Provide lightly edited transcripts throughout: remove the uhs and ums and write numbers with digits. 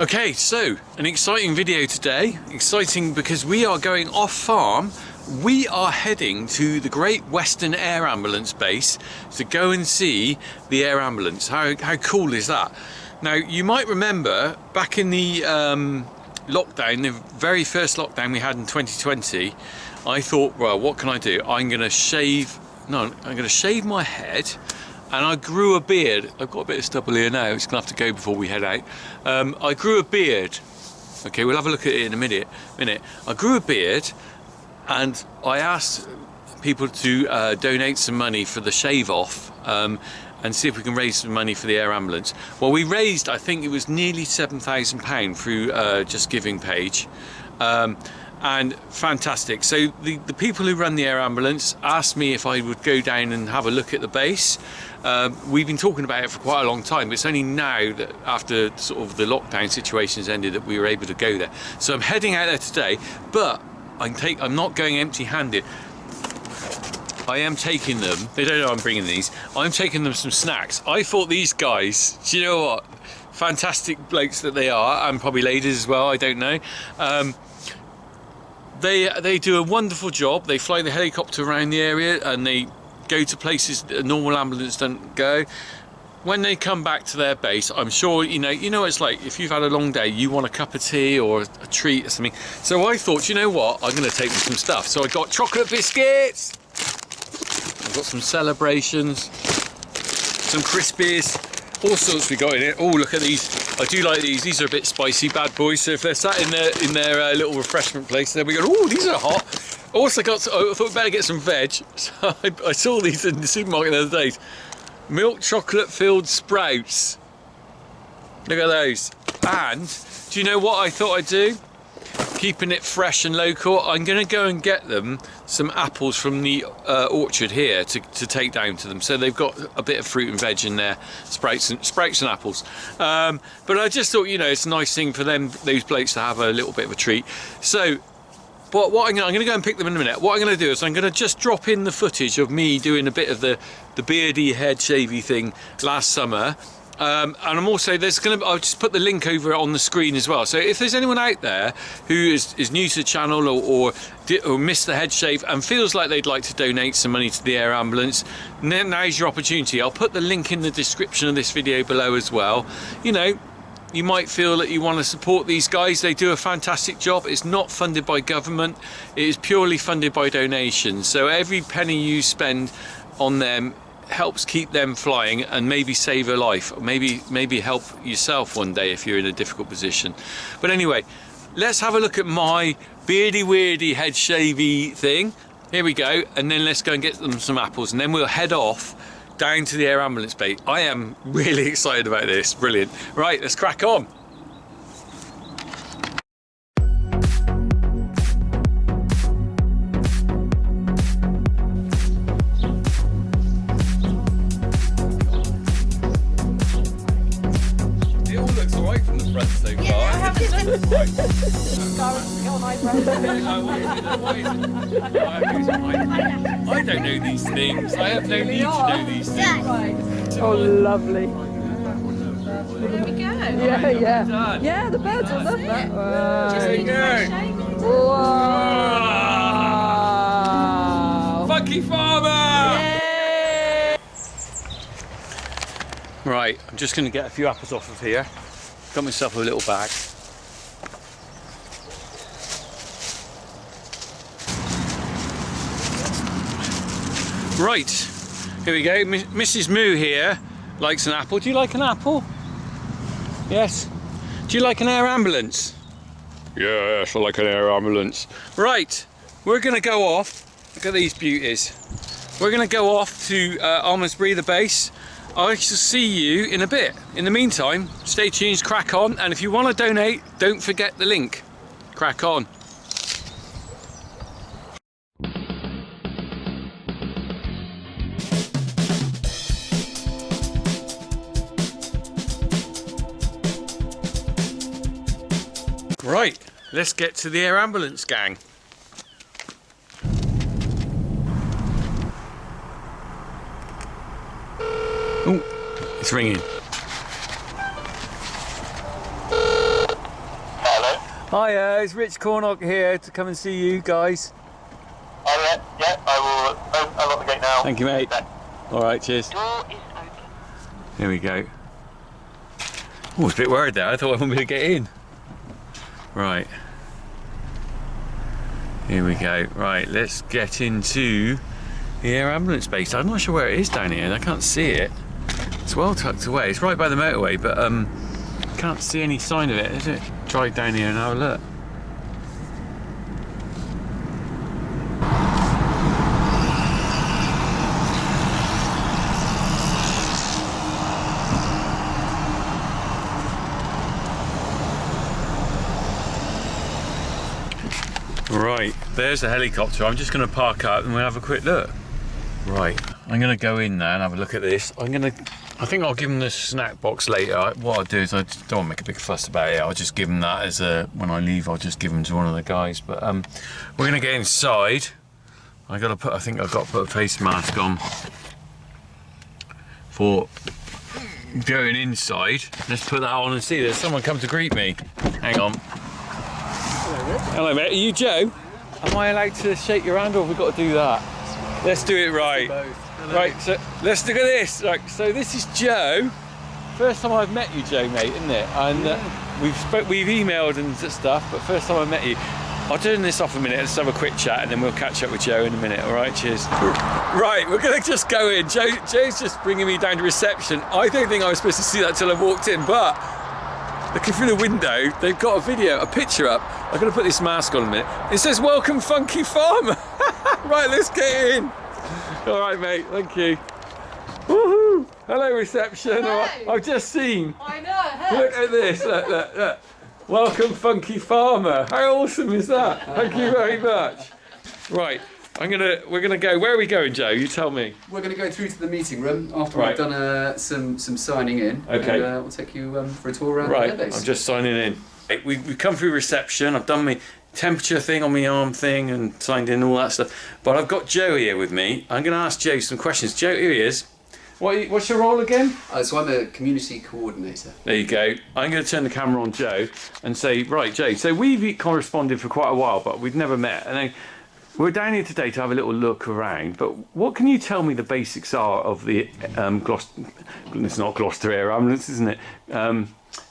Okay, so an exciting video today. Exciting because we are going off farm. We are heading to the Great Western Air Ambulance base to go and see the air ambulance. How cool is that? Now, you might remember back in the lockdown, the very first lockdown we had in 2020, I thought, well, what can I do? I'm going to shave my head. And I grew a beard. I've got a bit of stubble here now. It's gonna have to go before we head out. I grew a beard. Okay, we'll have a look at it in a minute. I grew a beard, and I asked people to donate some money for the shave off, and see if we can raise some money for the air ambulance. Well, we raised, I think it was nearly £7,000 through Just Giving page. And fantastic. So the people who run the air ambulance asked me if I would go down and have a look at the base. We've been talking about it for quite a long time, but it's only now that after sort of the lockdown situation has ended that we were able to go there. So I'm heading out there today, but I'm not going empty-handed. I am taking them, they don't know I'm bringing these, I'm taking them some snacks. I thought these guys, do you know what, fantastic blokes that they are, and probably ladies as well, I don't know. They do a wonderful job. They fly the helicopter around the area and they go to places that a normal ambulance don't go. When they come back to their base, I'm sure, you know what it's like, if you've had a long day, you want a cup of tea or a treat or something. So I thought, you know what, I'm going to take them some stuff. So I got chocolate biscuits, I've got some Celebrations, some Crispies, all sorts we got in it. Oh, look at these. I do like these. These are a bit spicy, bad boys. So if they're sat in their little refreshment place, there we go. Oh, these are hot. Also I thought we'd better get some veg. So I saw these in the supermarket the other day. Milk chocolate filled sprouts. Look at those. And do you know what I thought I'd do? Keeping it fresh and local, I'm going to go and get them some apples from the orchard here to take down to them. So they've got a bit of fruit and veg in there, sprouts and apples. But I just thought, it's a nice thing for those blokes to have a little bit of a treat. So, what I'm going to go and pick them in a minute. What I'm going to do is I'm going to just drop in the footage of me doing a bit of the beardy head shavy thing last summer. And I'm also, I'll just put the link over on the screen as well. So if there's anyone out there who is new to the channel or missed the head shave and feels like they'd like to donate some money to the air ambulance, now's your opportunity. I'll put the link in the description of this video below as well. You might feel that you want to support these guys. They do a fantastic job. It's not funded by government. It is purely funded by donations. So every penny you spend on them helps keep them flying and maybe save a life, or maybe help yourself one day if you're in a difficult position. But anyway, let's have a look at my beardy weirdy head shavy thing. Here we go, and then let's go and get them some apples, and then we'll head off down to the air ambulance base. I am really excited about this. Brilliant. Right, let's crack on. I don't know these things. I have no need to know these things. Oh, lovely. Here we go. Yeah. Yeah, the birds will love that. Wow. Funky farmer! Yay. Right, I'm just going to get a few apples off of here. Got myself a little bag. Right, here we go. Mrs. Moo here likes an apple. Do you like an apple? Yes. Do you like an air ambulance? Yes, I like an air ambulance. Right, we're going to go off. Look at these beauties. We're going to go off to Almondsbury, the base. I shall see you in a bit. In the meantime, stay tuned, crack on, and if you want to donate, don't forget the link. Crack on. Right, let's get to the air ambulance gang. Oh, it's ringing. Hi, it's Rich Cornock here to come and see you guys. Oh yeah, I will unlock the gate now. Thank you, mate. All right, cheers. Door is open. Here we go. Oh, I was a bit worried there. I thought I wouldn't be able to get in. Right. Here we go. Right, let's get into the air ambulance base. I'm not sure where it is down here. I can't see it. It's well tucked away. It's right by the motorway, but can't see any sign of it, is it? Drive down here and have a look. Right, there's the helicopter. I'm just going to park up and we'll have a quick look. Right, I'm going to go in there and have a look at this. I think I'll give them the snack box later. What I'll do is I just don't want to make a big fuss about it. I'll just give them that as a, when I leave, I'll just give them to one of the guys. But we're going to get inside. I think I've got to put a face mask on for going inside. Let's put that on and see. There's someone come to greet me. Hang on. Hello mate, are you Joe? Am I allowed to shake your hand or have we got to do that? Let's do it right. Right, so let's look at this. Right, so this is Joe. First time I've met you, Joe, mate, isn't it? And we've emailed and stuff, but first time I met you. I'll turn this off a minute, let's have a quick chat and then we'll catch up with Joe in a minute, all right, cheers. Right, we're gonna just go in. Joe's just bringing me down to reception. I don't think I was supposed to see that till I walked in, but looking through the window, they've got a picture up. I'm gonna put this mask on a minute. It says, "Welcome, Funky Farmer." Right, let's get in. All right, mate, thank you. Woohoo! Hello, reception. Hey. I've just seen. I know. Hey. Look at this, look. Welcome, Funky Farmer. How awesome is that? Thank you very much. Right, we're gonna go, where are we going, Joe? You tell me. We're going to go through to the meeting room after Right. we've done some signing in. Okay. And, we'll take you for a tour around Right, the airbase. I'm just signing in. We've come through reception, I've done my temperature thing on my arm thing and signed in all that stuff. But I've got Joe here with me. I'm going to ask Joe some questions. Joe, here he is. What's your role again? So I'm a community coordinator. There you go. I'm going to turn the camera on Joe and say, right, Joe, so we've corresponded for quite a while, but we've never met. And then we're down here today to have a little look around, but what can you tell me the basics are of the it's not Gloucester Air Ambulance, isn't it?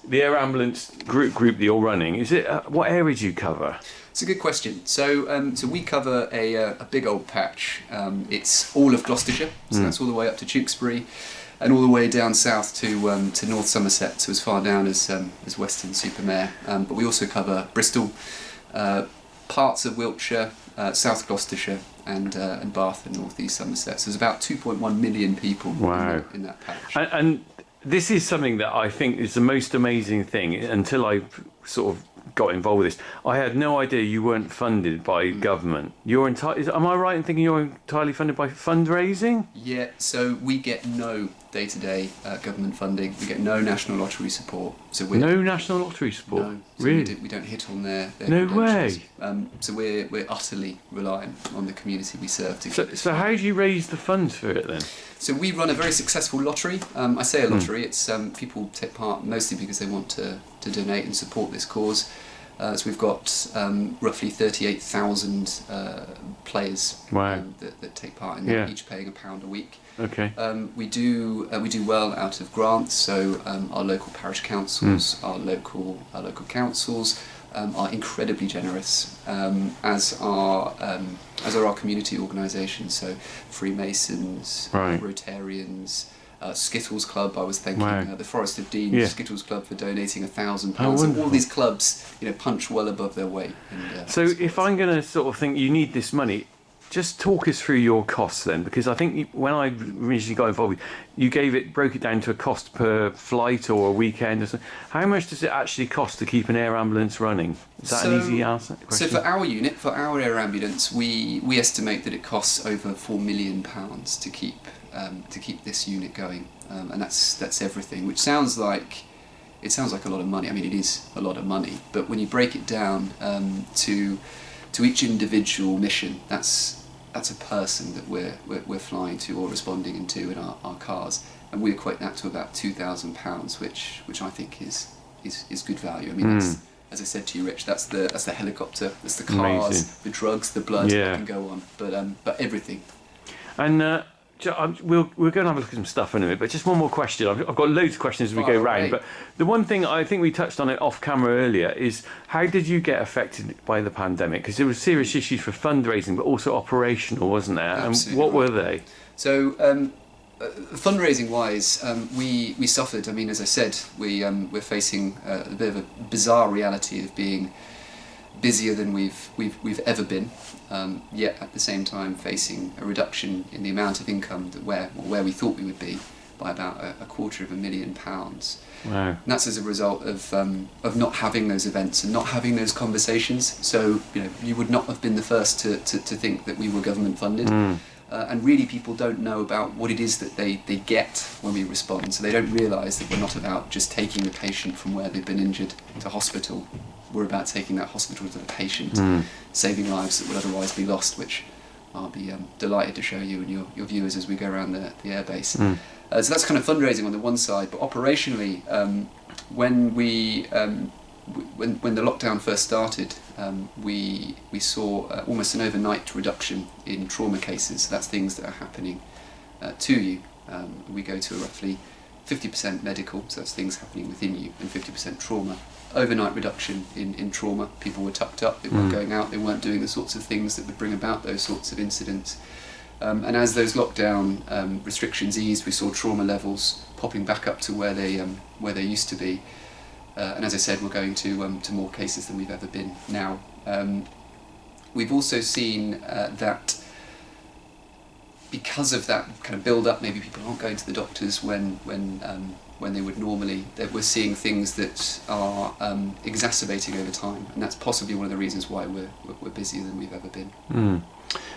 The air ambulance group that you're running. Is it what area do you cover? It's a good question. So we cover a big old patch. It's all of Gloucestershire, so that's all the way up to Tewkesbury, and all the way down south to North Somerset, so as far down as Weston-super-Mare. But we also cover Bristol, parts of Wiltshire, South Gloucestershire, and Bath and North East Somerset. So there's about 2.1 million people in that patch. And this is something that I think is the most amazing thing. Until I sort of got involved with this, I had no idea you weren't funded by government. You're am I right in thinking you're entirely funded by fundraising? Yeah, so we get no day-to-day government funding. We get no national lottery support. So No national lottery support? No, so really? we don't hit on their No credentials. way. So we're utterly reliant on the community we serve to keep this So going. how do you raise the funds for it then? So we run a very successful lottery. I say a lottery, it's people take part mostly because they want to donate and support this cause. So we've got roughly 38,000 players that take part in that, each paying £1 a week. Okay. We do well out of grants. So our local parish councils, our local councils are incredibly generous, as are our community organisations. So Freemasons, Rotarians. Skittles Club, I was thanking the Forest of Dean Skittles Club for donating £1,000. And all these clubs, punch well above their weight. And, so if I'm going to sort of think you need this money, just talk us through your costs then, because I think when I originally got involved, you broke it down to a cost per flight or a weekend or something. How much does it actually cost to keep an air ambulance running? Is that an easy answer? So for our unit, for our air ambulance, we estimate that it costs over £4 million to keep this unit going, and that's everything. Which sounds like a lot of money. I mean, it is a lot of money, but when you break it down to each individual mission, that's a person that we're flying to or responding into in our cars, and we equate that to about £2,000, which I think is good value. I mean, as I said to you, Rich, that's the helicopter, that's the cars, Amazing. the drugs, the blood. Yeah. I can go on, but everything. And we're going to have a look at some stuff in a minute, but just one more question. I've got loads of questions as we Fire go away. round, but the one thing I think we touched on it off camera earlier is how did you get affected by the pandemic? Because there were serious issues for fundraising, but also operational, wasn't there? Absolutely And what right. were they? So fundraising wise, we suffered. I mean, as I said, we're facing a bit of a bizarre reality of being busier than we've ever been, yet at the same time facing a reduction in the amount of income that where we thought we would be by about £250,000. Wow. And that's as a result of not having those events and not having those conversations. So you would not have been the first to think that we were government funded. And really people don't know about what it is that they get when we respond. So they don't realise that we're not about just taking the patient from where they've been injured to hospital. We're about taking that hospital to the patient, saving lives that would otherwise be lost, which I'll be delighted to show you and your viewers as we go around the airbase. So that's kind of fundraising on the one side, but operationally, when the lockdown first started, we saw almost an overnight reduction in trauma cases. That's things that are happening to you. We go to roughly 50% medical, so that's things happening within you, and 50% trauma. Overnight reduction in trauma. People were tucked up, they weren't going out, they weren't doing the sorts of things that would bring about those sorts of incidents. And as those lockdown restrictions eased, we saw trauma levels popping back up to where they used to be. And as I said, we're going to more cases than we've ever been now. We've also seen that because of that kind of build-up, maybe people aren't going to the doctors when they would normally. That we're seeing things that are exacerbating over time, and that's possibly one of the reasons why we're busier than we've ever been.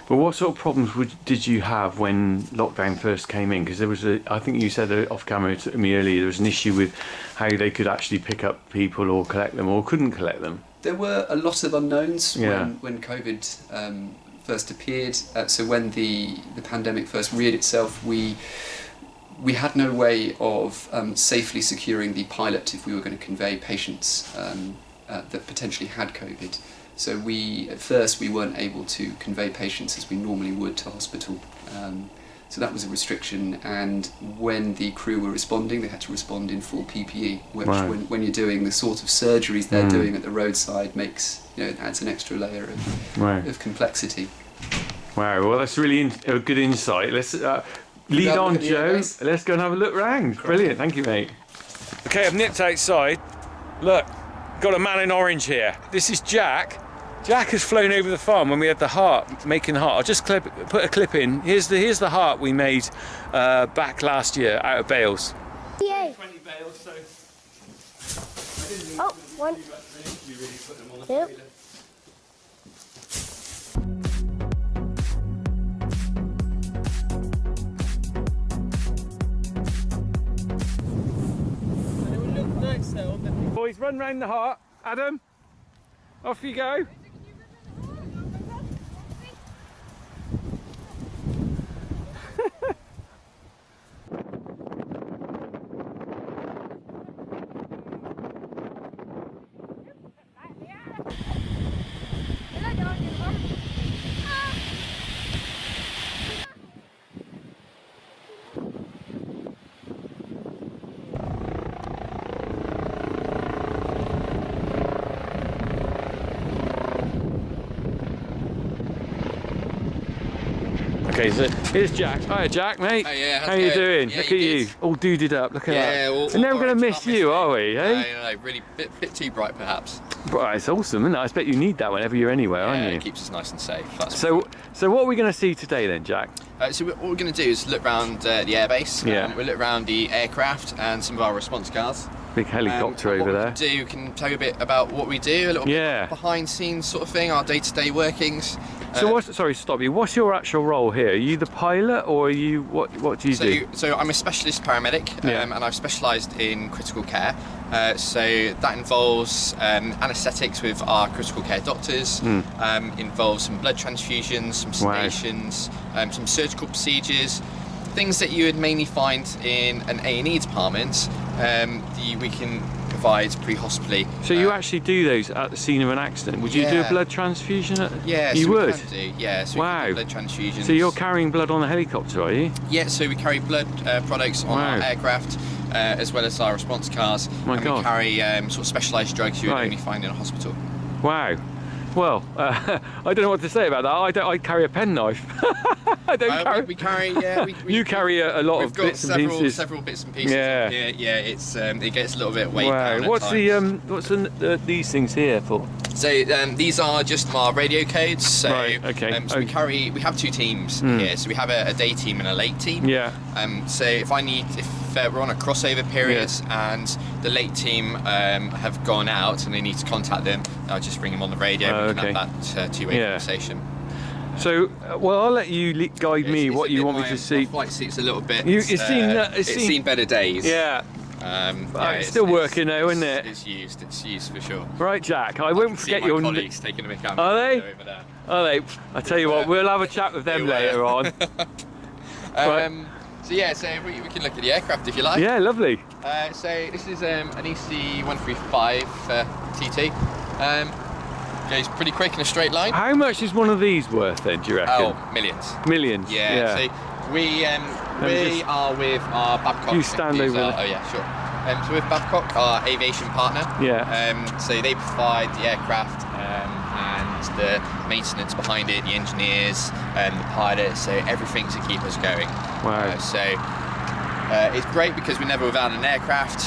But what sort of problems did you have when lockdown first came in? Because there was I think you said off camera to me earlier, there was an issue with how they could actually pick up people or collect them or couldn't collect them. There were a lot of unknowns Yeah. when COVID first appeared. So when the pandemic first reared itself, we had no way of safely securing the pilot if we were going to convey patients that potentially had COVID. So at first we weren't able to convey patients as we normally would to hospital. So that was a restriction, and when the crew were responding, they had to respond in full PPE, which Right. when you're doing the sort of surgeries they're doing at the roadside makes, it adds an extra layer Right. of complexity. Wow, well that's really a good insight. Let's lead have a on, look at the Joe. airbase? Let's go and have a look round. Brilliant, thank you, mate. Okay, I've nipped outside. Look, got a man in orange here. This is Jack. Jack has flown over the farm when we had the heart, making the heart. I'll just put a clip in. Here's the heart we made back last year out of bales. Yay. 20 bales, so Oh, one. Two. Boys, run round the heart. Adam, off you go. Okay, so here's Jack. Hiya, Jack, mate. Hey, yeah, how's how it you going? doing? Yeah, Look you at you, good? all duded up. Look at Yeah, that. all We're never going to orange, miss can't miss you, it. are we? Hey? No, really bit too bright perhaps. Right, it's awesome, isn't it? I expect you need that whenever you're anywhere, Yeah, aren't it you? keeps us nice and safe. That's So what are we going to see today then, Jack? so what we're going to do is look around the airbase. Yeah. We'll look around the aircraft and some of our response cars. Big helicopter And over there. What we can tell you a bit about what we do, a little Yeah. bit behind scenes sort of thing, our day-to-day workings. So sorry, stop you. What's your actual role here? Are you the pilot, or are you what do you do? So I'm a specialist paramedic, Yeah. and I've specialised in critical care. So that involves anaesthetics with our critical care doctors, involves some blood transfusions, some Wow. sedations, some surgical procedures, things that you would mainly find in an A&E department. We can provides pre-hospitally. So you actually do those at the scene of an accident? Would you do a Yeah. blood transfusion? Yeah, You so would? we can do. Yeah, so Wow. we can do blood transfusions. So you're carrying blood on a helicopter, are you? Yeah, so we carry blood products on our Wow. aircraft, as well as our response cars. My and God. we carry sort of specialised drugs you would Right. only find in a hospital. Wow. Well, I don't know what to say about that. I carry a penknife. I don't carry. We carry, yeah. You carry a lot We've of got bits and pieces. several bits and pieces. Yeah. Yeah. It's it gets a little bit weighed down Wow. at What's times. these things here for? So these are just our radio codes. So, Right, okay. So we have two teams here. So we have a day team and a late team. Yeah. So if we're on a crossover period and the late team have gone out and they need to contact them, I'll just ring them on the radio and we can have that two-way Yeah. conversation. So, well, I'll let you guide me It's what a you bit- want me my- to see. My flight suit's a little bit. It's seen better days. Yeah. Yeah, It's still working though, isn't it? It's used for sure. Right, Jack. I I won't can see forget my your. colleagues taking a mick out. Are they? Over there. Are they? I tell you what, we'll have a chat with them They were. later on. Right. So yeah, so we can look at the aircraft if you like. Yeah, lovely. So this is an EC135 TT. Goes pretty quick in a straight line. How much is one of these worth then, do you reckon? Oh, millions. Millions. Yeah. So we just- are with our Babcock. You stand who's over our- there. Oh yeah, sure. So with Babcock, our aviation partner. Yeah. So they provide the aircraft and the maintenance behind it, the engineers and the pilots, so everything to keep us going. Wow. It's great because we're never without an aircraft.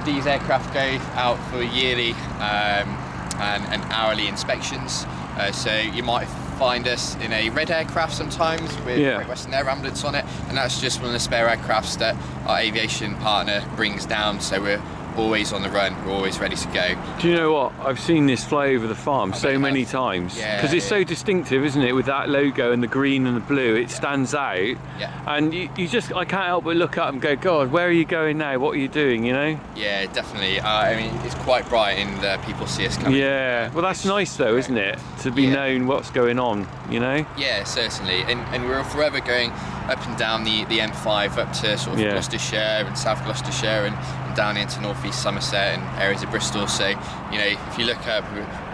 These aircraft go out for yearly and hourly inspections. So you might find us in a red aircraft sometimes with Great Western Air Ambulance on it, and that's just one of the spare aircrafts that our aviation partner brings down, so we're always on the run, we're always ready to go. Do you know what? I've seen this fly over the farm so bet you many have. times. Yeah, Because it's so distinctive, isn't it? With that logo and the green and the blue, it stands out. Yeah. And I can't help but look up and go, God, where are you going now? What are you doing, you know? Yeah, definitely. I mean, it's quite bright and people see us coming. Yeah. Well, that's nice though, isn't it? To be known what's going on, you know? Yeah, certainly. And we're forever going up and down the M5 up to sort of Gloucestershire and South Gloucestershire and down into North East Somerset and areas of Bristol. So, you know, if you look up,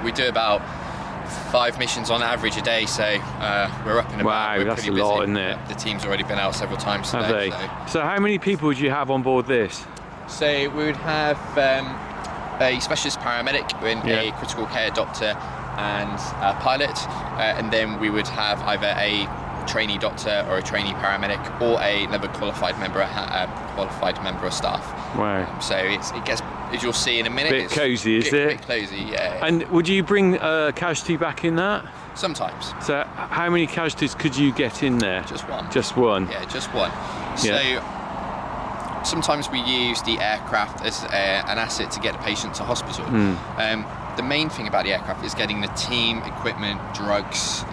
we do about 5 missions on average a day, so we're up and about. Wow, We're that's pretty a lot, busy. isn't it? The team's already been out several times Have today. they? So how many people would you have on board this? So we would have a specialist paramedic, and a critical care doctor and a pilot, and then we would have either a trainee doctor or a trainee paramedic or another qualified member of staff. Wow. So it gets, as you'll see in a minute, Bit it's cosy, is it? Bit cosy, yeah. And would you bring casualty back in that? Sometimes. So how many casualties could you get in there? Just one. Just one? Yeah, just one. So sometimes we use the aircraft as an asset to get the patient to hospital. The main thing about the aircraft is getting the team, equipment, drugs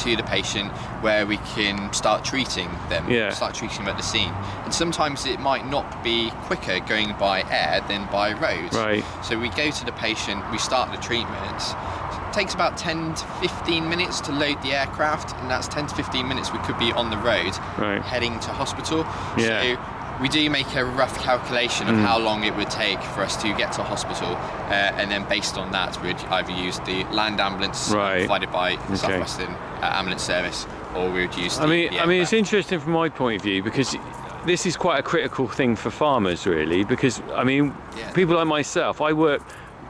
to the patient where we can start treating them, start treating them at the scene. And sometimes it might not be quicker going by air than by road. Right. So we go to the patient, we start the treatment. It takes about 10 to 15 minutes to load the aircraft, and that's 10 to 15 minutes we could be on the road heading to hospital. So we do make a rough calculation of how long it would take for us to get to hospital, and then based on that we'd either use the land ambulance provided by the South Western Ambulance Service, or we would use the I mean it's interesting from my point of view, because this is quite a critical thing for farmers really, because I mean people like myself, I work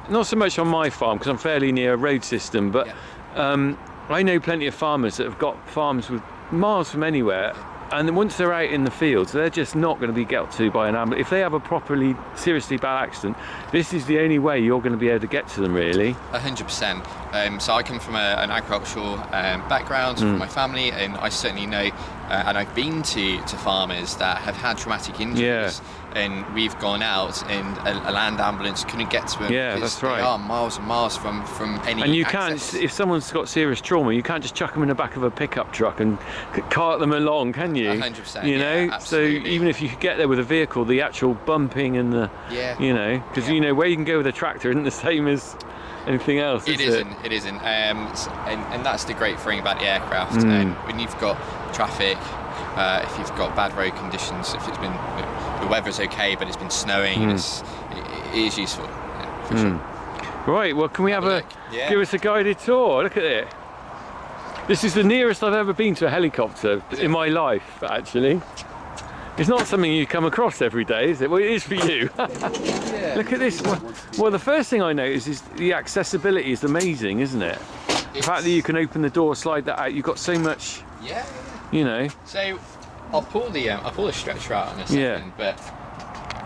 not so much on my farm because I'm fairly near a road system, but I know plenty of farmers that have got farms with miles from anywhere, and then once they're out in the fields, they're just not going to be got to by an ambulance. If they have a properly, seriously bad accident, this is the only way you're going to be able to get to them, really. 100%. So I come from an agricultural background from my family, and I certainly know, and I've been to farmers that have had traumatic injuries, and we've gone out and a land ambulance couldn't get to them. Yeah, that's right. They are miles and miles from any And you access. can't, if someone's got serious trauma, you can't just chuck them in the back of a pickup truck and cart them along, can you? 100%. You know, yeah, so absolutely. even if you could get there with a vehicle, the actual bumping and the, you know, because you know where you can go with a tractor isn't the same as anything else. It isn't. And that's the great thing about the aircraft. And when you've got traffic, if you've got bad road conditions, if it's been, the weather's okay, but it's been snowing and it is useful, yeah, for sure. Right, well, can we have a, Yeah. give us a guided tour? Look at it. This is the nearest I've ever been to a helicopter in my life, actually. It's not something you come across every day, is it? Well, it is for you. Look at this. Well, the first thing I notice is the accessibility is amazing, isn't it? The fact that you can open the door, slide that out, you've got so much, Yeah. you know. So I'll pull the stretcher out in a second, but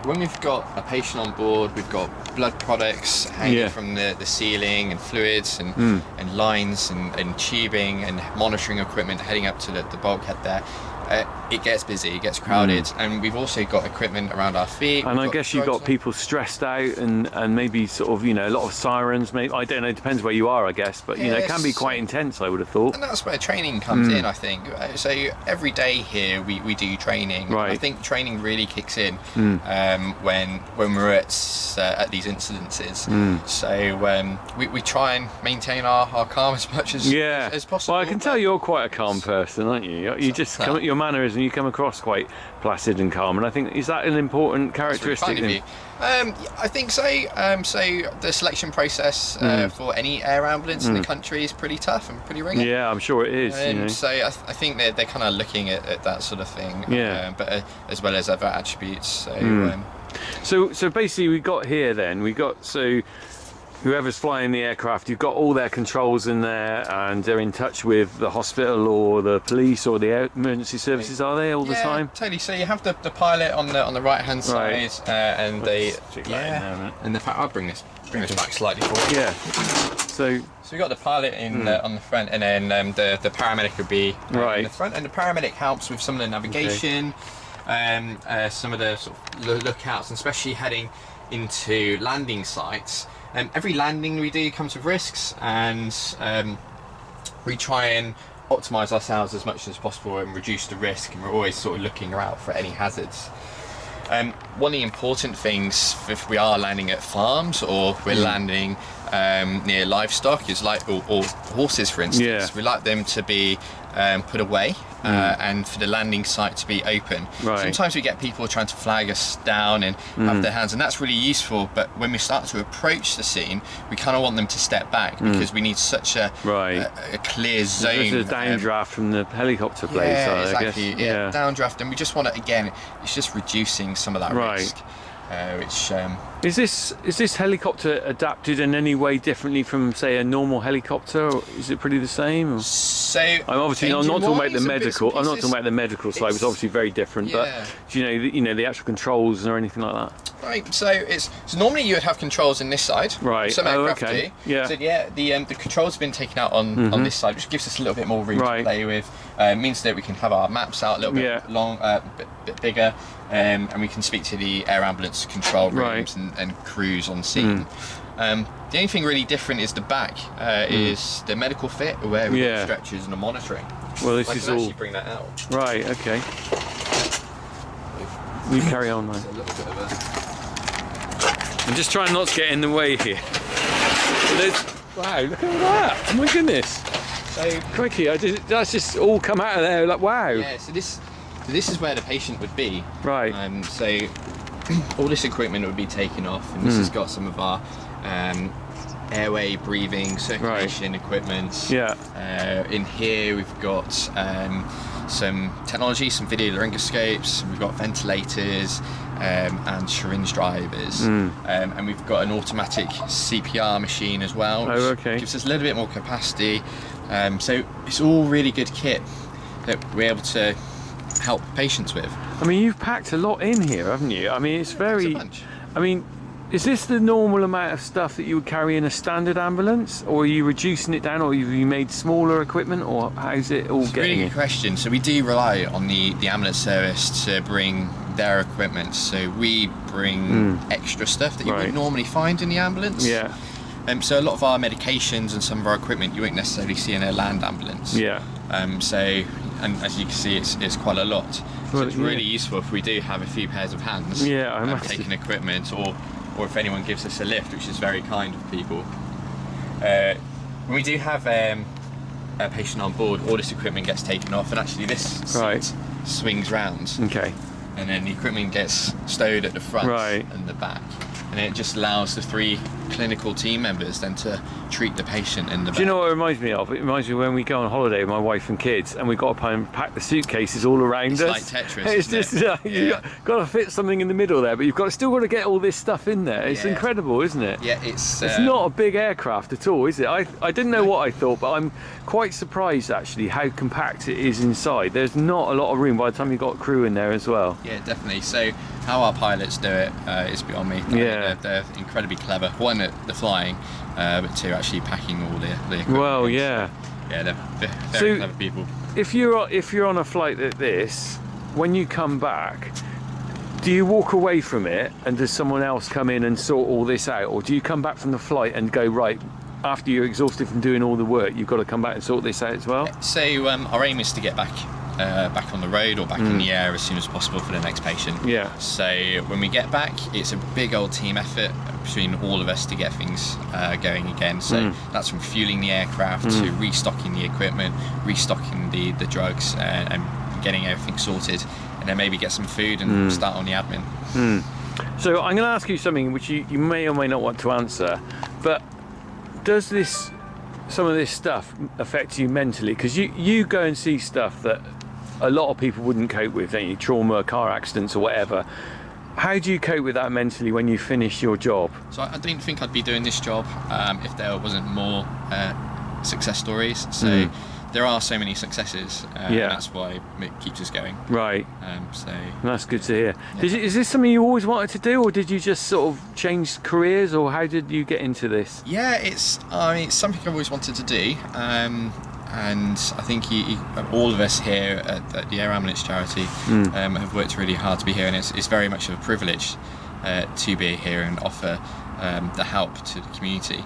when we've got a patient on board, we've got blood products hanging from the ceiling and fluids and lines and tubing and monitoring equipment heading up to the bulkhead there. It gets busy, it gets crowded, and we've also got equipment around our feet. And I guess you've got people stressed out and maybe sort of, you know, a lot of sirens, maybe, I don't know, it depends where you are, I guess, but, you know, it can be quite intense, I would have thought. And that's where training comes in, I think. So every day here we do training. Right. I think training really kicks in when we're at these incidences. So we try and maintain our calm as much as possible. Well, I can tell you're quite a calm person, aren't you? You just come at your mannerism, you come across quite placid and calm, and I think, is that an important characteristic? Really I think so. So the selection process for any air ambulance in the country is pretty tough and pretty rigorous. Yeah, I'm sure it is. You know. So I think they're kind of looking at that sort of thing. But as well as other attributes. So basically, we got here. Then we got whoever's flying the aircraft, you've got all their controls in there, and they're in touch with the hospital or the police or the emergency services, are they, all the time? Totally. So you have the pilot on the right hand side, and and the I'll bring this back slightly forward. Yeah. So we got the pilot in on the front, and then the paramedic would be in the front, and the paramedic helps with some of the navigation, some of the sort of lookouts, and especially heading into landing sites. Every landing we do comes with risks, and we try and optimise ourselves as much as possible and reduce the risk, and we're always sort of looking out for any hazards. One of the important things if we are landing at farms or we're landing near livestock is or horses, for instance. We like them to be put away and for the landing site to be open. Sometimes we get people trying to flag us down and have their hands, and that's really useful, but when we start to approach the scene, we kind of want them to step back because we need such a clear zone. There's a downdraft from the helicopter place, I guess. Downdraft, and we just want to, again, it's just reducing some of that risk. Is this helicopter adapted in any way differently from, say, a normal helicopter, or is it pretty the same? Or? So I'm not talking about the medical. I'm not talking about the medical side. It's obviously very different. But do you know the actual controls or anything like that? Right. So normally you would have controls in this side. Right. Some aircraft do. Yeah. So the controls have been taken out on this side, which gives us a little bit more room to play with. Means that we can have our maps out a little bit long, bit bigger. And we can speak to the air ambulance control rooms and crews on scene. The only thing really different is the back is the medical fit, where we've got stretchers and the monitoring. Well, this is all. Actually bring that out. Right. Okay. You carry on, man. A little bit of I'm just trying not to get in the way here. Wow! Look at that! Oh my goodness! So crikey! That's just all come out of there. Like wow! Yeah. So this is where the patient would be. Right. So all this equipment would be taken off, and this has got some of our airway, breathing, circulation equipment. In here we've got some technology, some video laryngoscopes, we've got ventilators and syringe drivers, and we've got an automatic CPR machine as well, which gives us a little bit more capacity. So it's all really good kit that we're able to help patients with. I mean, you've packed a lot in here, haven't you? I mean, it's very... I mean, is this the normal amount of stuff that you would carry in a standard ambulance, or are you reducing it down, or have you made smaller equipment, or how's it all getting? Really good question. So we do rely on the ambulance service to bring their equipment. So we bring extra stuff that you wouldn't normally find in the ambulance. So a lot of our medications and some of our equipment you won't necessarily see in a land ambulance. And as you can see, it's quite a lot. So it's really useful if we do have a few pairs of hands taking equipment, or if anyone gives us a lift, which is very kind of people. When we do have a patient on board, all this equipment gets taken off, and actually this seat swings round. And then the equipment gets stowed at the front and the back. and it just allows the 3 clinical team members then to treat the patient in the bed. Do you know what it reminds me of? It reminds me when we go on holiday with my wife and kids, and we've got to pack the suitcases all around It's us. like Tetris, It's just you've got to fit something in the middle there, but you've still got to get all this stuff in there. It's Yeah. incredible, isn't it? Yeah, it's not a big aircraft at all, is it? I didn't know what I thought, but I'm quite surprised actually how compact it is inside. There's not a lot of room by the time you've got crew in there as well. Yeah, definitely. So how our pilots do it is beyond me. Yeah. They're incredibly clever. One, at the flying, but 2, actually packing all the equipment. Well, yeah. Yeah, they're very So- clever people. If you're on a flight like this, when you come back, do you walk away from it and does someone else come in and sort all this out, or do you come back from the flight and go, right, after you're exhausted from doing all the work, you've got to come back and sort this out as well? So our aim is to get back on the road or back in the air as soon as possible for the next patient. Yeah. So when we get back, it's a big old team effort between all of us to get things going again. So that's from fueling the aircraft to restocking the equipment, restocking the drugs, and getting everything sorted, and then maybe get some food and start on the admin. So I'm going to ask you something which you may or may not want to answer, but does some of this stuff affect you mentally? Because you go and see stuff that a lot of people wouldn't cope with, don't you? Trauma, car accidents or whatever. How do you cope with that mentally when you finish your job? So I didn't think I'd be doing this job if there wasn't more success stories. So there are so many successes, and that's why it keeps us going. Right. So That's good to hear. Yeah. Is this something you always wanted to do, or did you just sort of change careers, or how did you get into this? yeah, it's something I've always wanted to do, and I think all of us here at the Air Ambulance Charity have worked really hard to be here, and it's very much of a privilege to be here and offer the help to the community.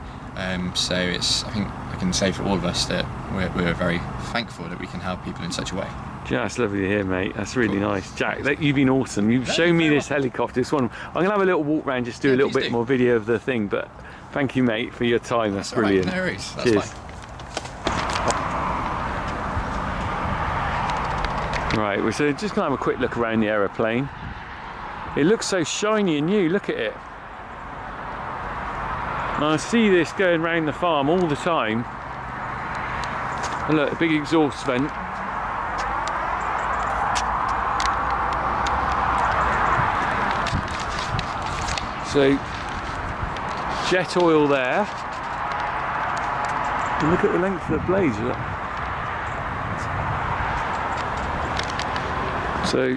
So I think I can say for all of us that we're very thankful that we can help people in such a way. Yeah, that's lovely to hear, mate. That's really Cool. nice. Jack, you've been awesome. You've shown me this helicopter. This one, I'm going to have a little walk around, just do a little please bit do. more video of the thing, but thank you, mate, for your time. That's All right, brilliant. no worries. That's Cheers. fine. Right, we're so just going to have a quick look around the aeroplane. It looks so shiny and new, look at it. And I see this going round the farm all the time. And look, a big exhaust vent. So, jet oil there. And look at the length of the blades, look. So,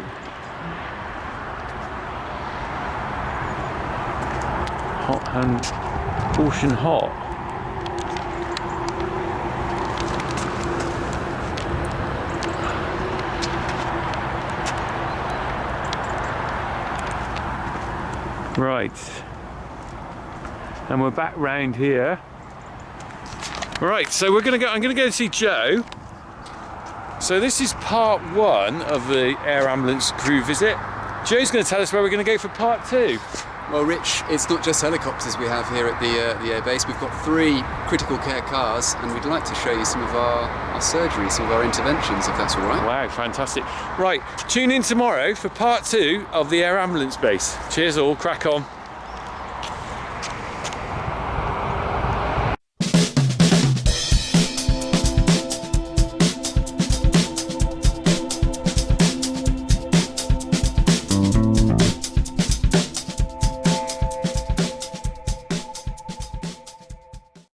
hot and portion hot. Right, and we're back round here. Right, so I'm gonna go and see Joe. So this is part 1 of the air ambulance crew visit. Joe's going to tell us where we're going to go for part 2. Well, Rich, it's not just helicopters we have here at the airbase. We've got 3 critical care cars, and we'd like to show you some of our surgery, some of our interventions, if that's all right. Wow, fantastic. Right, tune in tomorrow for part 2 of the air ambulance base. Cheers all, crack on.